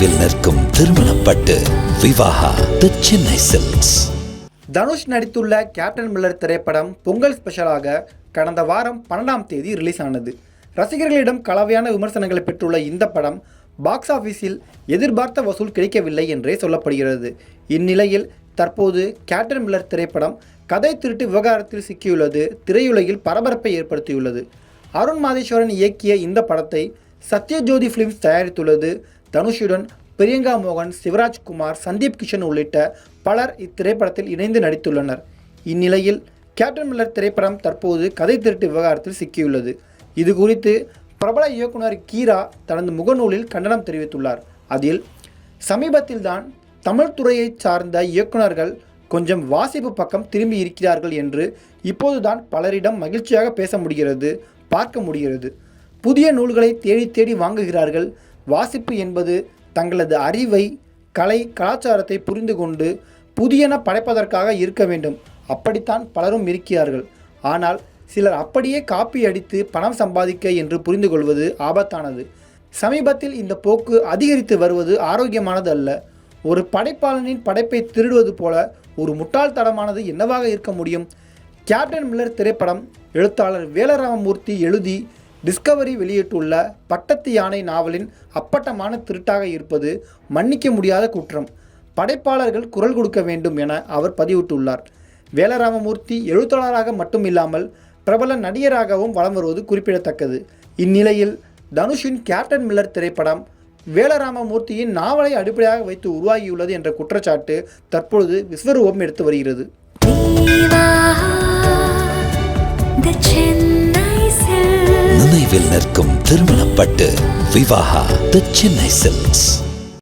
நினைவில் நிற்கும் திருமணப்பட்டு விவாகா தி சென்னை சில்க்ஸ். தனுஷ் நடித்துள்ள கேப்டன் மில்லர் திரைப்படம் பொங்கல் ஸ்பெஷலாக கடந்த வாரம் 12ஆம் தேதி ரிலீஸ் ஆனது. ரசிகர்களிடம் கலவையான விமர்சனங்களை பெற்றுள்ள இந்த படம் பாக்ஸ் ஆஃபீஸில் எதிர்பார்த்த வசூல் கிடைக்கவில்லை என்றே சொல்லப்படுகிறது. இந்நிலையில் தற்போது கேப்டன் மில்லர் திரைப்படம் கதை திருட்டு விவகாரத்தில் சிக்கியுள்ளது திரையுலகில் பரபரப்பை ஏற்படுத்தியுள்ளது. அருண் மாதேஸ்வரன் இயக்கிய இந்த படத்தை சத்யஜோதி ஃபிலிம்ஸ் தயாரித்துள்ளது. தனுஷுடன் பிரியங்கா மோகன், சிவராஜ்குமார், சந்தீப் கிஷன் உள்ளிட்ட பலர் இத்திரைப்படத்தில் இணைந்து நடித்துள்ளனர். இந்நிலையில் கேப்டன் மில்லர் திரைப்படம் தற்போது கதை திருட்டு விவகாரத்தில் சிக்கியுள்ளது. இது குறித்து பிரபல இயக்குனர் கீரா தனது முகநூலில் கண்டனம் தெரிவித்துள்ளார். அதில் சமீபத்தில்தான் தமிழ் துறையைச் சார்ந்த இயக்குனர்கள் கொஞ்சம் வாசிப்பு பக்கம் திரும்பி இருக்கிறார்கள் என்று இப்போதுதான் பலரிடம் மகிழ்ச்சியாக பேச முடிகிறது, பார்க்க முடிகிறது. புதிய நூல்களை தேடி தேடி வாங்குகிறார்கள். வாசிப்பு என்பது தங்களது அறிவை, கலை, கலாச்சாரத்தை புரிந்து கொண்டு புதியன படைப்பதற்காக இருக்க வேண்டும். அப்படித்தான் பலரும் இருக்கிறார்கள். ஆனால் சிலர் அப்படியே காப்பி அடித்து பணம் சம்பாதிக்க என்று புரிந்து கொள்வது ஆபத்தானது. சமீபத்தில் இந்த போக்கு அதிகரித்து வருவது ஆரோக்கியமானது அல்ல. ஒரு படைப்பாளனின் படைப்பை திருடுவது போல ஒரு முட்டாள்தனமானது என்னவாக இருக்க முடியும்? கேப்டன் மில்லர் திரைப்படம் எழுத்தாளர் வேலராமமூர்த்தி எழுதி டிஸ்கவரி வெளியிட்டுள்ள பட்டத்து யானை நாவலின் அப்பட்டமான திருட்டாக இருப்பது மன்னிக்க முடியாத குற்றம். படைப்பாளர்கள் குரல் கொடுக்க வேண்டும் என அவர் பதிவிட்டுள்ளார். வேலராமமூர்த்தி எழுத்தாளராக மட்டுமில்லாமல் பிரபல நடிகராகவும் வலம் வருவது குறிப்பிடத்தக்கது. இந்நிலையில் தனுஷின் கேப்டன் மில்லர் திரைப்படம் வேலராமமூர்த்தியின் நாவலை அடிப்படையாக வைத்து உருவாகியுள்ளது என்ற குற்றச்சாட்டு தற்பொழுது விஸ்வரூபம் எடுத்து வருகிறது. நினைவில் நிற்கும் திருமணப்பட்டு விவாகா தி சென்னை சில்க்ஸ்.